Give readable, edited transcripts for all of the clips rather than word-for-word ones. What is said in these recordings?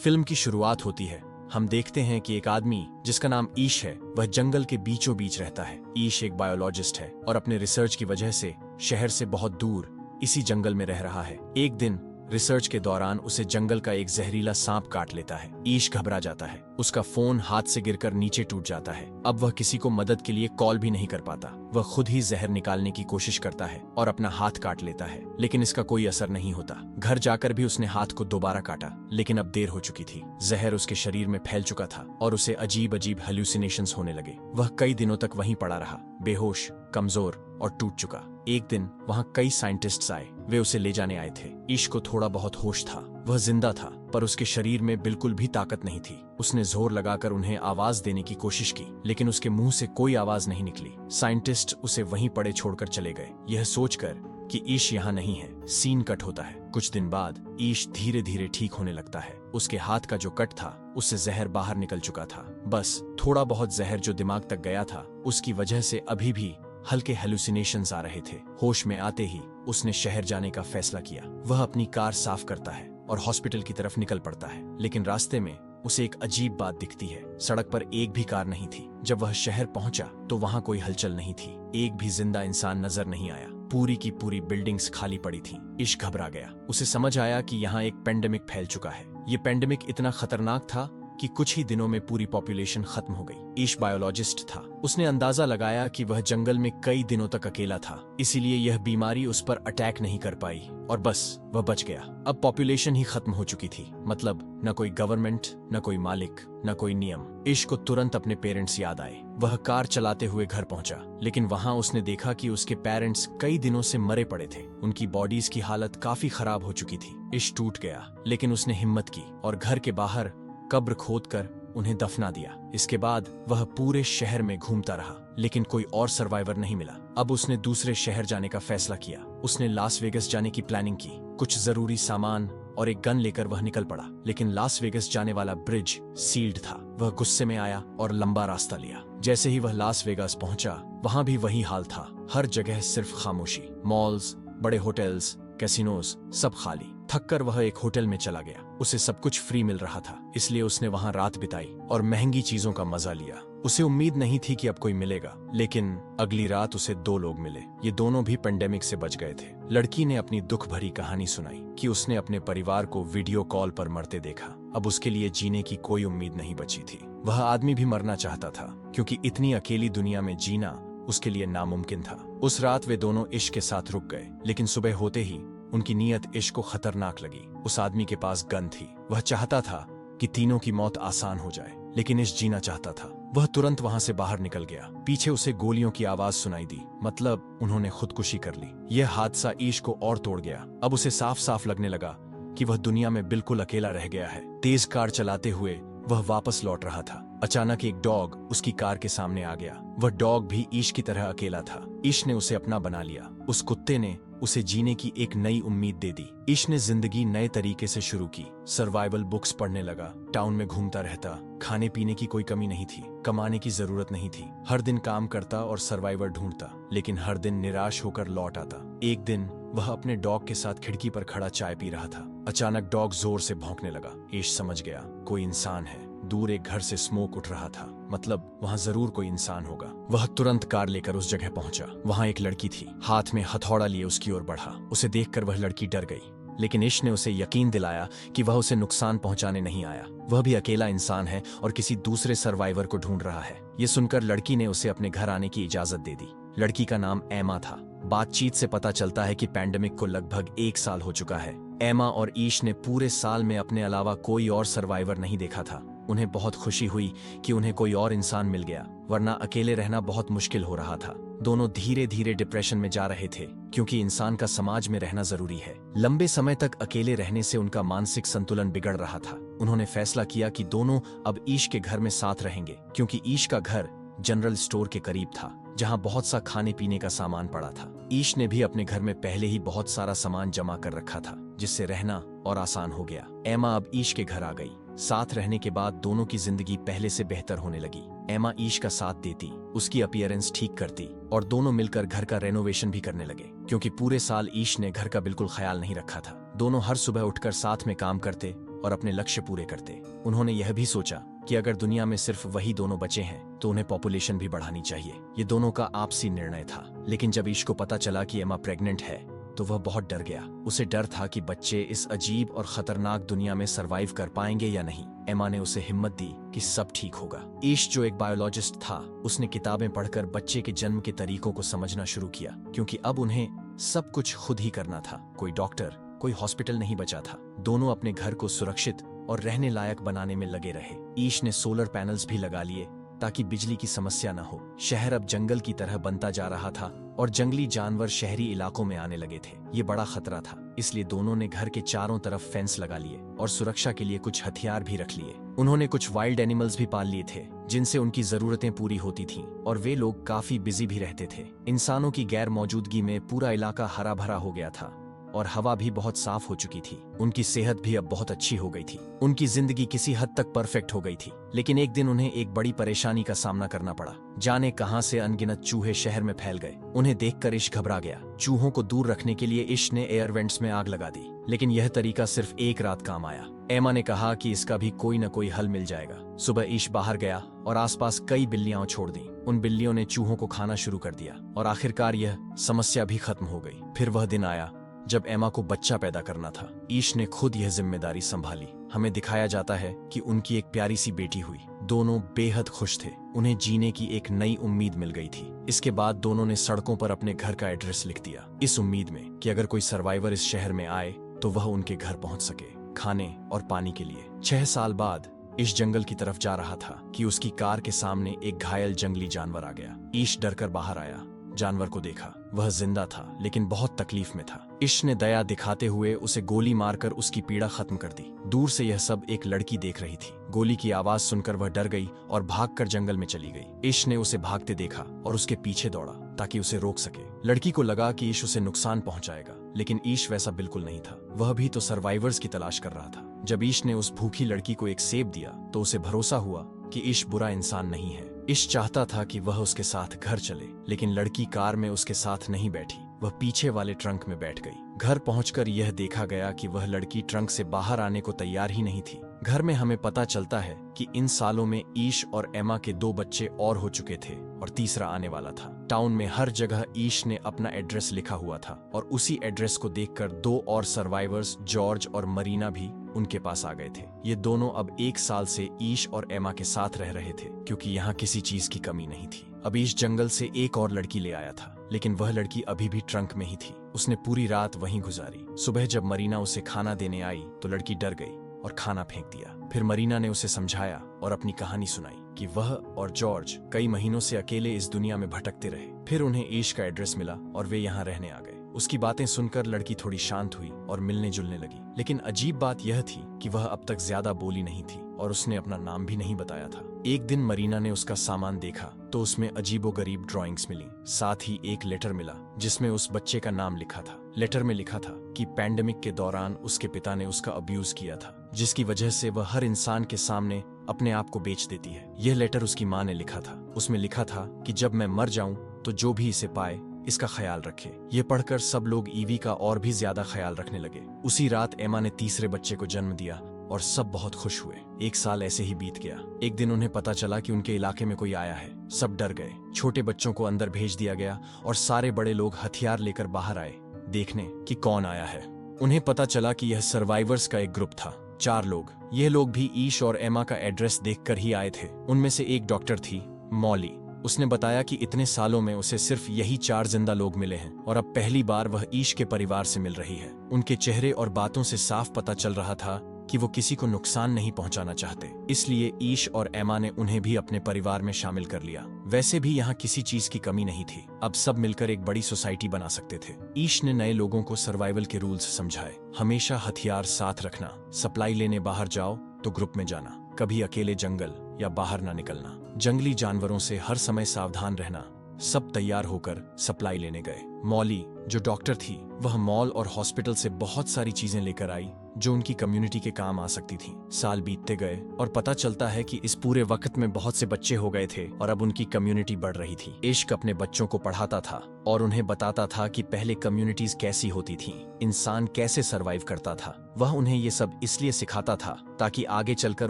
Film की शुरुआत होती है। हम देखते हैं कि एक आदमी जिसका नाम ईश है वह जंगल के बीचों बीच रहता है। ईश एक बायोलॉजिस्ट है और अपने रिसर्च की वजह से शहर से बहुत दूर इसी जंगल में रह रहा है। एक दिन रिसर्च के दौरान उसे जंगल का एक जहरीला सांप काट लेता है। ईश घबरा जाता है। उसका फोन हाथ से गिरकर नीचे टूट जाता है। अब वह किसी को मदद के लिए कॉल भी नहीं कर पाता। वह खुद ही जहर निकालने की कोशिश करता है और अपना हाथ काट लेता है, लेकिन इसका कोई असर नहीं होता। घर जाकर भी उसने हाथ को दोबारा काटा, लेकिन अब देर हो चुकी थी। जहर उसके शरीर में फैल चुका था और उसे अजीब अजीब हेल्यूसिनेशंस होने लगे। वह कई दिनों तक वहीं पड़ा रहा, बेहोश, कमजोर और टूट चुका। एक दिन वहां कई साइंटिस्ट्स आए। वे उसे ले जाने आए थे। ईश को थोड़ा बहुत होश था। वह जिंदा था, पर उसके शरीर में बिल्कुल भी ताकत नहीं थी। उसने जोर लगाकर उन्हें आवाज देने की कोशिश की, लेकिन उसके मुंह से कोई आवाज नहीं निकली। साइंटिस्ट उसे वहीं पड़े छोड़कर चले गए, यह सोचकर कि ईश यहाँ नहीं है। सीन कट होता है। कुछ दिन बाद ईश धीरे धीरे ठीक होने लगता है। उसके हाथ का जो कट था उससे जहर बाहर निकल चुका था। बस थोड़ा बहुत जहर जो दिमाग तक गया था, उसकी वजह से अभी भी हल्के हेलुसिनेशंस आ रहे थे। होश में आते ही उसने शहर जाने का फैसला किया। वह अपनी कार साफ करता है और हॉस्पिटल की तरफ निकल पड़ता है, लेकिन रास्ते में उसे एक अजीब बात दिखती है। सड़क पर एक भी कार नहीं थी। जब वह शहर पहुंचा तो वहां कोई हलचल नहीं थी। एक भी जिंदा इंसान नजर नहीं आया। पूरी की पूरी बिल्डिंग्स खाली पड़ी थीं। ईश घबरा गया। उसे समझ आया कि यहाँ एक पेंडेमिक फैल चुका है। ये पेंडेमिक इतना खतरनाक था कि कुछ ही दिनों में पूरी पॉपुलेशन खत्म हो गई। ईश बायोलॉजिस्ट था। उसने अंदाजा लगाया कि वह जंगल में कई दिनों तक अकेला था, इसीलिए यह बीमारी उस पर अटैक नहीं कर पाई और बस वह बच गया। अब पॉपुलेशन ही खत्म हो चुकी थी, मतलब न कोई गवर्नमेंट, न कोई मालिक, न कोई नियम। ईश को तुरंत अपने पेरेंट्स याद आए। वह कार चलाते हुए घर पहुंचा, लेकिन वहां उसने देखा कि उसके पेरेंट्स कई दिनों से मरे पड़े थे। उनकी बॉडीज की हालत काफी खराब हो चुकी थी। ईश टूट गया, लेकिन उसने हिम्मत की और घर के बाहर कब्र खोदकर उन्हें दफना दिया। इसके बाद वह पूरे शहर में घूमता रहा, लेकिन कोई और सर्वाइवर नहीं मिला। अब उसने दूसरे शहर जाने का फैसला किया। उसने लास वेगस जाने की प्लानिंग की। कुछ जरूरी सामान और एक गन लेकर वह निकल पड़ा, लेकिन लास वेगस जाने वाला ब्रिज सील्ड था। वह गुस्से में आया और लंबा रास्ता लिया। जैसे ही वह लास वेगास पहुंचा, वहां भी वही हाल था। हर जगह सिर्फ खामोशी। मॉल्स, बड़े होटल्स, कैसीनोज, सब खाली। थककर वह एक होटल में चला गया। उसे सब कुछ फ्री मिल रहा था, इसलिए उसने वहां रात बिताई और महंगी चीजों का मजा लिया। उसे उम्मीद नहीं थी कि अब कोई मिलेगा, लेकिन अगली रात उसे 2 लोग मिले। ये दोनों भी पेंडेमिक से बच गए थे। लड़की ने अपनी दुख भरी कहानी सुनाई कि उसने अपने परिवार को वीडियो कॉल पर मरते देखा। अब उसके लिए जीने की कोई उम्मीद नहीं बची थी। वह आदमी भी मरना चाहता था, क्योंकि इतनी अकेली दुनिया में जीना उसके लिए नामुमकिन था। उस रात वे दोनों इश्क के साथ रुक गए, लेकिन सुबह होते ही उनकी नीयत इश्क को खतरनाक लगी। उस आदमी के पास गन थी। वह चाहता था कि तीनों की मौत आसान हो जाए, लेकिन इश्क जीना चाहता था। वह तुरंत वहां से बाहर निकल गया। पीछे उसे गोलियों की आवाज सुनाई दी, मतलब उन्होंने खुदकुशी कर ली। यह हादसा इश्क को और तोड़ गया। अब उसे साफ साफ लगने लगा कि वह दुनिया में बिल्कुल अकेला रह गया है। तेज कार चलाते हुए वह वापस लौट रहा था। अचानक एक डॉग उसकी कार के सामने आ गया। वह डॉग भी ईश की तरह अकेला था। ईश ने उसे अपना बना लिया। उस कुत्ते ने उसे जीने की एक नई उम्मीद दे दी। ईश ने जिंदगी नए तरीके से शुरू की। सर्वाइवल बुक्स पढ़ने लगा, टाउन में घूमता रहता। खाने पीने की कोई कमी नहीं थी, कमाने की जरूरत नहीं थी। हर दिन काम करता और सर्वाइवर ढूंढता, लेकिन हर दिन निराश होकर लौट आता। एक दिन वह अपने डॉग के साथ खिड़की पर खड़ा चाय पी रहा था। अचानक डॉग जोर से भौंकने लगा। ईश समझ गया कोई इंसान है। दूर एक घर से स्मोक उठ रहा था, मतलब वहां जरूर कोई इंसान होगा। वह तुरंत कार लेकर उस जगह पहुंचा। वहां एक लड़की थी, हाथ में हथौड़ा लिए उसकी ओर बढ़ा। उसे देखकर वह लड़की डर गई, लेकिन ईश ने उसे यकीन दिलाया कि वह उसे नुकसान पहुंचाने नहीं आया। वह भी अकेला इंसान है और किसी दूसरे सर्वाइवर को ढूंढ रहा है। ये सुनकर लड़की ने उसे अपने घर आने की इजाजत दे दी। लड़की का नाम एमा था। बातचीत से पता चलता है कि पैंडेमिक को लगभग 1 साल हो चुका है। एमा और ईश ने पूरे साल में अपने अलावा कोई और सर्वाइवर नहीं देखा था। उन्हें बहुत खुशी हुई कि उन्हें कोई और इंसान मिल गया, वरना अकेले रहना बहुत मुश्किल हो रहा था। दोनों धीरे धीरे डिप्रेशन में जा रहे थे, क्योंकि इंसान का समाज में रहना जरूरी है। लंबे समय तक अकेले रहने से उनका मानसिक संतुलन बिगड़ रहा था। उन्होंने फैसला किया कि दोनों अब ईश के घर में साथ रहेंगे, क्योंकि ईश का घर जनरल स्टोर के करीब था, जहां बहुत सा खाने पीने का सामान पड़ा था। ईश ने भी अपने घर में पहले ही बहुत सारा सामान जमा कर रखा था, जिससे रहना और आसान हो गया। एमा अब ईश के घर आ गई। साथ रहने के बाद दोनों की जिंदगी पहले से बेहतर होने लगी। एमा ईश का साथ देती, उसकी अपीयरेंस ठीक करती और दोनों मिलकर घर का रेनोवेशन भी करने लगे, क्योंकि पूरे साल ईश ने घर का बिल्कुल ख्याल नहीं रखा था। दोनों हर सुबह उठकर साथ में काम करते और अपने लक्ष्य पूरे करते। उन्होंने यह भी सोचा कि अगर दुनिया में सिर्फ वही दोनों बचे हैं तो उन्हें पॉपुलेशन भी बढ़ानी चाहिए। ये दोनों का आपसी निर्णय था। लेकिन जब ईश को पता चला कि एमा प्रेग्नेंट है तो वह बहुत डर गया। उसे डर था कि बच्चे इस अजीब और खतरनाक दुनिया में सरवाइव कर पाएंगे या नहीं। एमा ने उसे हिम्मत दी कि सब ठीक होगा। ईश जो एक बायोलॉजिस्ट था, उसने किताबें पढ़कर बच्चे के जन्म के तरीकों को समझना शुरू किया, क्योंकि अब उन्हें सब कुछ खुद ही करना था। कोई डॉक्टर, कोई हॉस्पिटल नहीं बचा था। दोनों अपने घर को सुरक्षित और रहने लायक बनाने में लगे रहे। ईश ने सोलर पैनल्स भी लगा लिए ताकि बिजली की समस्या न हो। शहर अब जंगल की तरह बनता जा रहा था और जंगली जानवर शहरी इलाकों में आने लगे थे। ये बड़ा खतरा था, इसलिए दोनों ने घर के चारों तरफ फेंस लगा लिए और सुरक्षा के लिए कुछ हथियार भी रख लिए। उन्होंने कुछ वाइल्ड एनिमल्स भी पाल लिए थे जिनसे उनकी जरूरतें पूरी होती थीं, और वे लोग काफी बिजी भी रहते थे। इंसानों की गैर मौजूदगी में पूरा इलाका हरा भरा हो गया था और हवा भी बहुत साफ हो चुकी थी। उनकी सेहत भी अब बहुत अच्छी हो गई थी। उनकी जिंदगी किसी हद तक परफेक्ट हो गई थी। लेकिन एक दिन उन्हें एक बड़ी परेशानी का सामना करना पड़ा। जाने कहां से अनगिनत चूहे शहर में फैल गए। उन्हें देखकर इश घबरा गया। चूहों को दूर रखने के लिए इश ने एयर वेंट्स में आग लगा दी, लेकिन यह तरीका सिर्फ एक रात काम आया। एमा ने कहा कि इसका भी कोई न कोई हल मिल जाएगा। सुबह ईश बाहर गया और आसपास कई बिल्लियां छोड़ दी। उन बिल्लियों ने चूहों को खाना शुरू कर दिया और आखिरकार यह समस्या भी खत्म हो गई। फिर वह दिन आया जब एमा को बच्चा पैदा करना था। ईश ने खुद यह जिम्मेदारी संभाली। हमें दिखाया जाता है कि उनकी एक प्यारी सी बेटी हुई। दोनों बेहद खुश थे। उन्हें जीने की एक नई उम्मीद मिल गई थी। इसके बाद दोनों ने सड़कों पर अपने घर का एड्रेस लिख दिया, इस उम्मीद में कि अगर कोई सर्वाइवर इस शहर में आए तो वह उनके घर पहुंच सके, खाने और पानी के लिए। 6 साल बाद ईश जंगल की तरफ जा रहा था कि उसकी कार के सामने एक घायल जंगली जानवर आ गया। ईश डरकर बाहर आया। जानवर को देखा, वह जिंदा था लेकिन बहुत तकलीफ में था। ईश ने दया दिखाते हुए उसे गोली मारकर उसकी पीड़ा खत्म कर दी। दूर से यह सब एक लड़की देख रही थी। गोली की आवाज सुनकर वह डर गई और भागकर जंगल में चली गई। ईश ने उसे भागते देखा और उसके पीछे दौड़ा ताकि उसे रोक सके। लड़की को लगा कि ईश उसे नुकसान पहुंचाएगा, लेकिन ईश वैसा बिल्कुल नहीं था। वह भी तो सर्वाइवर्स की तलाश कर रहा था। जब ईश ने उस भूखी लड़की को एक सेब दिया तो उसे भरोसा हुआ कि ईश बुरा इंसान नहीं है। ईश चाहता था कि वह उसके साथ घर चले, लेकिन लड़की कार में उसके साथ नहीं बैठी। वह पीछे वाले ट्रंक में बैठ गई। घर पहुंचकर यह देखा गया कि वह लड़की ट्रंक से बाहर आने को तैयार ही नहीं थी। घर में हमें पता चलता है कि इन सालों में ईश और एमा के 2 बच्चे और हो चुके थे और तीसरा आने वाला था। टाउन में हर जगह ईश ने अपना एड्रेस लिखा हुआ था और उसी एड्रेस को देखकर 2 और सर्वाइवर्स, जॉर्ज और मरीना भी उनके पास आ गए थे। ये दोनों अब 1 साल से ईश और एमा के साथ रह रहे थे, क्योंकि यहाँ किसी चीज की कमी नहीं थी। अब ईश जंगल से एक और लड़की ले आया था, लेकिन वह लड़की अभी भी ट्रंक में ही थी। उसने पूरी रात वहीं गुजारी। सुबह जब मरीना उसे खाना देने आई तो लड़की डर गई और खाना फेंक दिया। फिर मरीना ने उसे समझाया और अपनी कहानी सुनाई कि वह और जॉर्ज कई महीनों से अकेले इस दुनिया में भटकते रहे। फिर उन्हें ईश का एड्रेस मिला और वे यहाँ रहने आ गए। उसकी बातें सुनकर लड़की थोड़ी शांत हुई और मिलने जुलने लगी। लेकिन अजीब बात यह थी कि वह अब तक ज्यादा बोली नहीं थी और उसने अपना नाम भी नहीं बताया था। एक दिन मरीना ने उसका सामान देखा तो उसमें अजीबोगरीब ड्राइंग्स मिली। साथ ही एक लेटर मिला जिसमें उस बच्चे का नाम लिखा था। लेटर में लिखा था कि पैंडेमिक के दौरान उसके पिता ने उसका अब्यूज किया था, जिसकी वजह से वह हर इंसान के सामने अपने आप को बेच देती है। यह लेटर उसकी माँ ने लिखा था। उसमें लिखा था कि जब मैं मर जाऊं तो जो भी इसे पाए इसका ख्याल रखे। ये पढ़कर सब लोग ईवी का और भी ज्यादा ख्याल रखने लगे। उसी रात एमा ने तीसरे बच्चे को जन्म दिया और सब बहुत खुश हुए। 1 साल ऐसे ही बीत गया। एक दिन उन्हें पता चला कि उनके इलाके में कोई आया है। सब डर गए। छोटे बच्चों को अंदर भेज दिया गया और सारे बड़े लोग हथियार लेकर बाहर आए देखने कि कौन आया है। उन्हें पता चला कि यह सर्वाइवर्स का एक ग्रुप था, 4 लोग। यह लोग भी ईश और एमा का एड्रेस देखकर ही आए थे। उनमें से एक डॉक्टर थी, मॉली। उसने बताया कि इतने सालों में उसे सिर्फ यही 4 जिंदा लोग मिले हैं और अब पहली बार वह ईश के परिवार से मिल रही है। उनके चेहरे और बातों से साफ पता चल रहा था कि वो किसी को नुकसान नहीं पहुंचाना चाहते। इसलिए ईश और एमा ने उन्हें भी अपने परिवार में शामिल कर लिया। वैसे भी यहाँ किसी चीज की कमी नहीं थी। अब सब मिलकर एक बड़ी सोसाइटी बना सकते थे। ईश ने नए लोगों को सर्वाइवल के रूल्स समझाए। हमेशा हथियार साथ रखना, सप्लाई लेने बाहर जाओ तो ग्रुप में जाना, कभी अकेले जंगल या बाहर ना निकलना, जंगली जानवरों से हर समय सावधान रहना। सब तैयार होकर सप्लाई लेने गए। मॉली जो डॉक्टर थी वह मॉल और हॉस्पिटल से बहुत सारी चीजें लेकर आई जो उनकी कम्युनिटी के काम आ सकती थी। साल बीतते गए और पता चलता है कि इस पूरे वक्त में बहुत से बच्चे हो गए थे और अब उनकी कम्युनिटी बढ़ रही थी। इश्क अपने बच्चों को पढ़ाता था और उन्हें बताता था कि पहले कम्युनिटीज कैसी होती थीं, इंसान कैसे सरवाइव करता था। वह उन्हें ये सब इसलिए सिखाता था ताकि आगे चलकर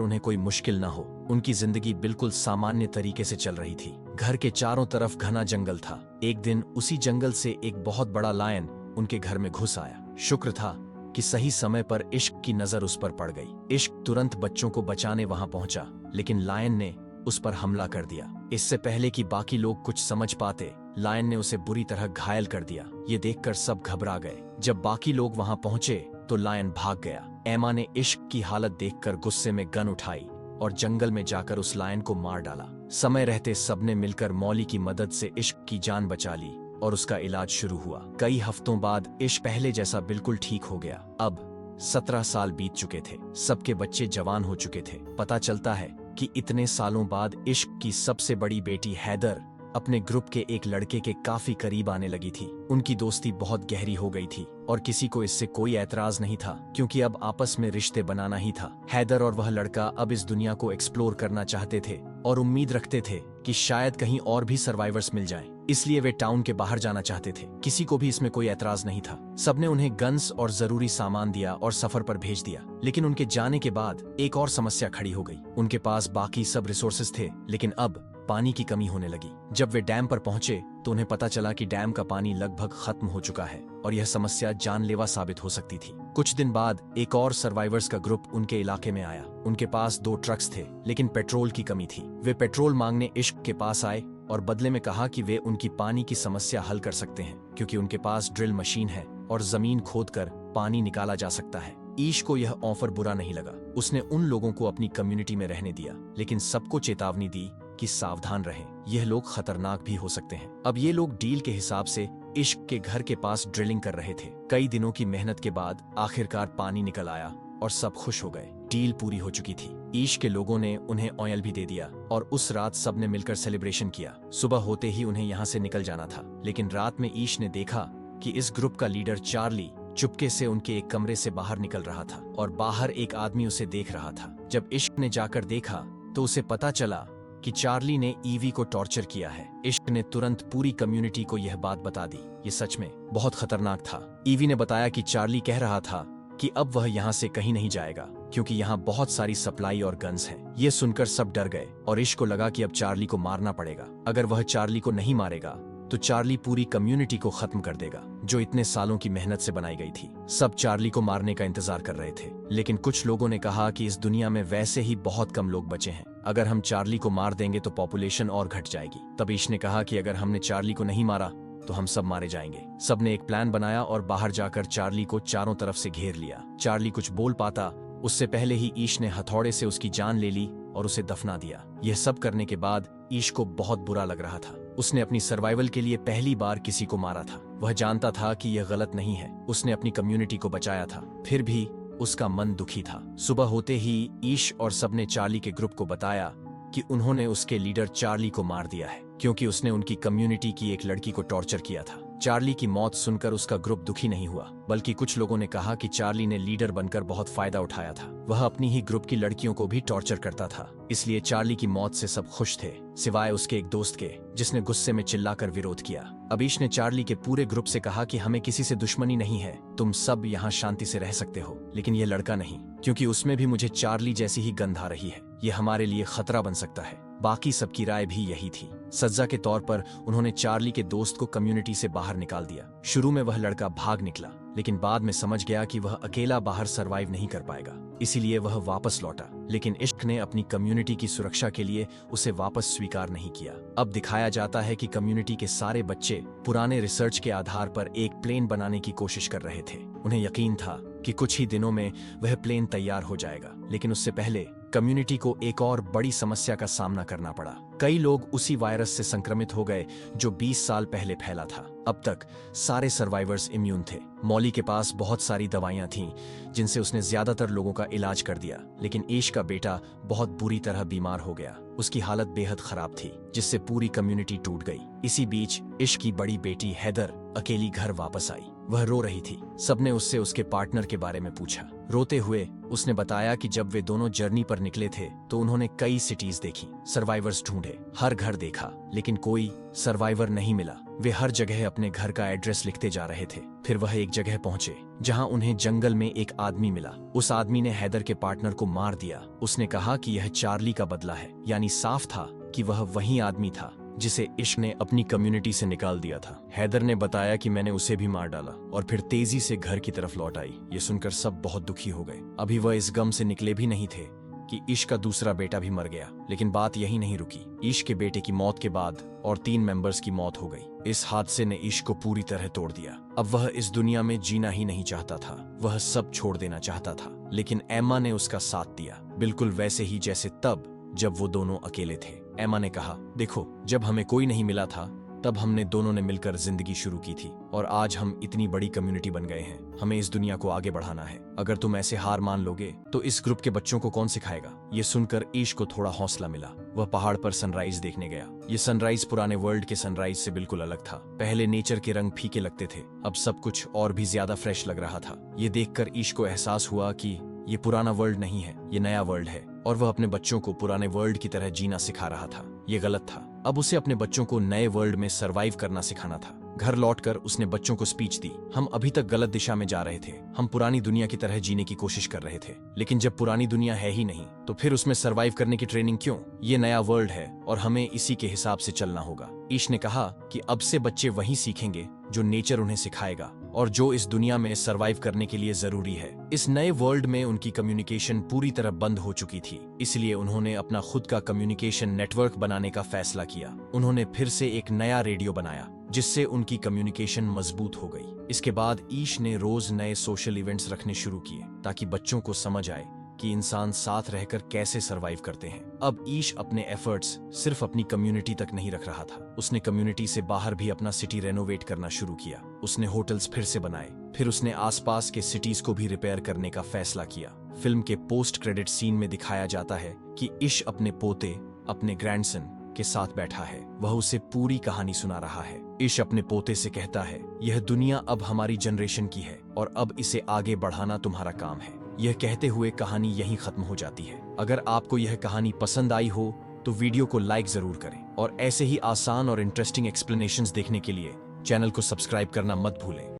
उन्हें कोई मुश्किल न हो। उनकी जिंदगी बिल्कुल सामान्य तरीके से चल रही थी। घर के चारों तरफ घना जंगल था। एक दिन उसी जंगल से एक बहुत बड़ा लायन उनके घर में घुस आया। शुक्र था कि सही समय पर इश्क की नजर उस पर पड़ गई। इश्क तुरंत बच्चों को बचाने वहां पहुंचा, लेकिन लायन ने उस पर हमला कर दिया। इससे पहले कि बाकी लोग कुछ समझ पाते, लायन ने उसे बुरी तरह घायल कर दिया। ये देखकर सब घबरा गए। जब बाकी लोग वहां पहुंचे तो लायन भाग गया। एमा ने इश्क की हालत देखकर गुस्से में गन उठाई और जंगल में जाकर उस लायन को मार डाला। समय रहते सबने मिलकर मौली की मदद से इश्क की जान बचा ली और उसका इलाज शुरू हुआ। कई हफ्तों बाद इश्क पहले जैसा बिल्कुल ठीक हो गया। अब 17 साल बीत चुके थे। सबके बच्चे जवान हो चुके थे। पता चलता है कि इतने सालों बाद इश्क की सबसे बड़ी बेटी हैदर अपने ग्रुप के एक लड़के के काफी करीब आने लगी थी। उनकी दोस्ती बहुत गहरी हो गई थी और किसी को इससे कोई ऐतराज नहीं था, क्योंकि अब आपस में रिश्ते बनाना ही था। हैदर और वह लड़का अब इस दुनिया को एक्सप्लोर करना चाहते थे और उम्मीद रखते थे कि शायद कहीं और भी सर्वाइवर्स मिल जाएं। इसलिए वे टाउन के बाहर जाना चाहते थे। किसी को भी इसमें कोई ऐतराज नहीं था। सबने उन्हें गन्स और जरूरी सामान दिया और सफर पर भेज दिया। लेकिन उनके जाने के बाद एक और समस्या खड़ी हो गई। उनके पास बाकी सब रिसोर्सेज थे, लेकिन अब पानी की कमी होने लगी। जब वे डैम पर पहुंचे तो उन्हें पता चला कि डैम का पानी लगभग खत्म हो चुका है और यह समस्या जानलेवा साबित हो सकती थी। कुछ दिन बाद एक और सर्वाइवर्स का ग्रुप उनके इलाके में आया। उनके पास 2 ट्रक्स थे, लेकिन पेट्रोल की कमी थी। वे पेट्रोल मांगने इश्क के पास आए और बदले में कहा कि वे उनकी पानी की समस्या हल कर सकते हैं, क्योंकि उनके पास ड्रिल मशीन है और जमीन खोदकर पानी निकाला जा सकता है। ईश को यह ऑफर बुरा नहीं लगा। उसने उन लोगों को अपनी कम्युनिटी में रहने दिया, लेकिन सबको चेतावनी दी कि सावधान रहें, यह लोग खतरनाक भी हो सकते हैं। अब ये लोग डील के हिसाब से इश्क के घर के पास ड्रिलिंग कर रहे थे। कई दिनों की मेहनत के बाद आखिरकार पानी निकल आया और सब खुश हो गए। डील पूरी हो चुकी थी। ईश के लोगों ने उन्हें ऑयल भी दे दिया और उस रात सबने मिलकर सेलिब्रेशन किया। सुबह होते ही उन्हें यहाँ से निकल जाना था, लेकिन रात में ईश ने देखा कि इस ग्रुप का लीडर चार्ली चुपके से उनके एक कमरे से बाहर निकल रहा था और बाहर एक आदमी उसे देख रहा था। जब इश्क ने जाकर देखा तो उसे पता चला कि चार्ली ने ईवी को टॉर्चर किया है। इश्क ने तुरंत पूरी कम्युनिटी को यह बात बता दी। ये सच में बहुत खतरनाक था। ईवी ने बताया कि चार्ली कह रहा था कि अब वह यहाँ से कहीं नहीं जाएगा, क्योंकि यहाँ बहुत सारी सप्लाई और गन्स हैं। ये सुनकर सब डर गए और इश्क को लगा कि अब चार्ली को मारना पड़ेगा। अगर वह चार्ली को नहीं मारेगा तो चार्ली पूरी कम्युनिटी को खत्म कर देगा, जो इतने सालों की मेहनत से बनाई गई थी। सब चार्ली को मारने का इंतजार कर रहे थे, लेकिन कुछ लोगों ने कहा कि इस दुनिया में वैसे ही बहुत कम लोग बचे हैं। अगर हम चार्ली को मार देंगे तो पॉपुलेशन और घट जाएगी। तब ईश ने कहा कि अगर हमने चार्ली को नहीं मारा तो हम सब मारे जाएंगे। सबने एक प्लान बनाया और बाहर जाकर चार्ली को चारों तरफ से घेर लिया। चार्ली कुछ बोल पाता उससे पहले ही ईश ने हथौड़े से उसकी जान ले ली और उसे दफना दिया। यह सब करने के बाद ईश को बहुत बुरा लग रहा था। उसने अपनी सर्वाइवल के लिए पहली बार किसी को मारा था। वह जानता था कि यह गलत नहीं है। उसने अपनी कम्युनिटी को बचाया था, फिर भी उसका मन दुखी था। सुबह होते ही ईश और सबने चार्ली के ग्रुप को बताया कि उन्होंने उसके लीडर चार्ली को मार दिया है, क्योंकि उसने उनकी कम्युनिटी की एक लड़की को टॉर्चर किया था। चार्ली की मौत सुनकर उसका ग्रुप दुखी नहीं हुआ, बल्कि कुछ लोगों ने कहा कि चार्ली ने लीडर बनकर बहुत फायदा उठाया था। वह अपनी ही ग्रुप की लड़कियों को भी टॉर्चर करता था, इसलिए चार्ली की मौत से सब खुश थे, सिवाय उसके एक दोस्त के, जिसने गुस्से में चिल्लाकर विरोध किया। अबीश ने चार्ली के पूरे ग्रुप से कहा कि हमें किसी से दुश्मनी नहीं है, तुम सब यहाँ शांति से रह सकते हो, लेकिन यह लड़का नहीं, क्योंकि उसमें भी मुझे चार्ली जैसी ही गंध आ रही है। ये हमारे लिए खतरा बन सकता है। बाकी सबकी राय भी यही थी। सजा के तौर पर उन्होंने चार्ली के दोस्त को कम्युनिटी से बाहर निकाल दिया। शुरू में वह लड़का भाग निकला, लेकिन बाद में समझ गया कि वह अकेला बाहर सरवाइव नहीं कर पाएगा, इसीलिए वह वापस लौटा। लेकिन इश्क ने अपनी कम्युनिटी की सुरक्षा के लिए उसे वापस स्वीकार नहीं किया। अब दिखाया जाता है कि कम्युनिटी के सारे बच्चे पुराने रिसर्च के आधार पर एक प्लेन बनाने की कोशिश कर रहे थे। उन्हें यकीन था कि कुछ ही दिनों में वह प्लेन तैयार हो जाएगा, लेकिन उससे पहले कम्युनिटी को एक और बड़ी समस्या का सामना करना पड़ा। कई लोग उसी वायरस से संक्रमित हो गए जो 20 साल पहले फैला था। अब तक सारे सर्वाइवर्स इम्यून थे। मौली के पास बहुत सारी दवाइयां थीं, जिनसे उसने ज्यादातर लोगों का इलाज कर दिया, लेकिन ईश का बेटा बहुत बुरी तरह बीमार हो गया। उसकी हालत बेहद खराब थी, जिससे पूरी कम्युनिटी टूट गई। इसी बीच इश की बड़ी बेटी हैदर अकेली घर वापस आई। वह रो रही थी। सबने उससे उसके पार्टनर के बारे में पूछा। रोते हुए उसने बताया कि जब वे दोनों जर्नी पर निकले थे तो उन्होंने कई सिटीज देखी, सर्वाइवर्स ढूंढे, हर घर देखा, लेकिन कोई सर्वाइवर नहीं मिला। वे हर जगह अपने घर का एड्रेस लिखते जा रहे थे। फिर वह एक जगह पहुंचे जहां उन्हें जंगल में एक आदमी मिला। उस आदमी ने हैदर के पार्टनर को मार दिया। उसने कहा कि यह चार्ली का बदला है, यानी साफ था कि वह वही आदमी था जिसे इश्क ने अपनी कम्युनिटी से निकाल दिया था। हैदर ने बताया कि मैंने उसे भी मार डाला और फिर तेजी से घर की तरफ लौट आई। ये सुनकर सब बहुत दुखी हो गए। अभी वह इस गम से निकले भी नहीं थे कि ईश का दूसरा बेटा भी मर गया। लेकिन बात यही नहीं रुकी। ईश के बेटे की मौत के बाद और 3 मेंबर्स की मौत हो गई। इस हादसे ने ईश को पूरी तरह तोड़ दिया। अब वह इस दुनिया में जीना ही नहीं चाहता था। वह सब छोड़ देना चाहता था, लेकिन एम्मा ने उसका साथ दिया, बिल्कुल वैसे ही जैसे तब जब वो दोनों अकेले थे। एम्मा ने कहा, देखो, जब हमें कोई नहीं मिला था तब हमने दोनों ने मिलकर जिंदगी शुरू की थी और आज हम इतनी बड़ी कम्युनिटी बन गए हैं। हमें इस दुनिया को आगे बढ़ाना है। अगर तुम ऐसे हार मान लोगे तो इस ग्रुप के बच्चों को कौन सिखाएगा? ये सुनकर ईश को थोड़ा हौसला मिला। वह पहाड़ पर सनराइज देखने गया। ये सनराइज पुराने वर्ल्ड के सनराइज से बिल्कुल अलग था। पहले नेचर के रंग फीके लगते थे, अब सब कुछ और भी ज्यादा फ्रेश लग रहा था। ये देखकर ईश को एहसास हुआ कि ये पुराना वर्ल्ड नहीं है, ये नया वर्ल्ड है और वह अपने बच्चों को पुराने वर्ल्ड की तरह जीना सिखा रहा था। ये गलत था। अब उसे अपने बच्चों को नए वर्ल्ड में सरवाइव करना सिखाना था। घर लौटकर उसने बच्चों को स्पीच दी। हम अभी तक गलत दिशा में जा रहे थे। हम पुरानी दुनिया की तरह जीने की कोशिश कर रहे थे, लेकिन जब पुरानी दुनिया है ही नहीं तो फिर उसमें सरवाइव करने की ट्रेनिंग क्यों? ये नया वर्ल्ड है और हमें इसी के हिसाब से चलना होगा। ईश ने कहा कि अब से बच्चे वही सीखेंगे जो नेचर उन्हें सिखाएगा और जो इस दुनिया में सरवाइव करने के लिए जरूरी है। इस नए वर्ल्ड में उनकी कम्युनिकेशन पूरी तरह बंद हो चुकी थी, इसलिए उन्होंने अपना खुद का कम्युनिकेशन नेटवर्क बनाने का फैसला किया। उन्होंने फिर से एक नया रेडियो बनाया जिससे उनकी कम्युनिकेशन मजबूत हो गई। इसके बाद ईश ने रोज नए सोशल इवेंट्स रखने शुरू किए ताकि बच्चों को समझ आए कि इंसान साथ रहकर कैसे सरवाइव करते हैं। अब ईश अपने एफर्ट्स सिर्फ अपनी कम्युनिटी तक नहीं रख रहा था। उसने कम्युनिटी से बाहर भी अपना सिटी रेनोवेट करना शुरू किया। उसने होटल्स फिर से बनाए, फिर उसने आसपास के सिटीज को भी रिपेयर करने का फैसला किया। फिल्म के पोस्ट क्रेडिट सीन में दिखाया जाता है कि ईश अपने पोते, अपने ग्रैंडसन के साथ बैठा है। वह उसे पूरी कहानी सुना रहा है। ईश अपने पोते से कहता है, यह दुनिया अब हमारी जनरेशन की है और अब इसे आगे बढ़ाना तुम्हारा काम है। यह कहते हुए कहानी यहीं खत्म हो जाती है। अगर आपको यह कहानी पसंद आई हो तो वीडियो को लाइक जरूर करें और ऐसे ही आसान और इंटरेस्टिंग एक्सप्लेनेशंस देखने के लिए चैनल को सब्सक्राइब करना मत भूलें।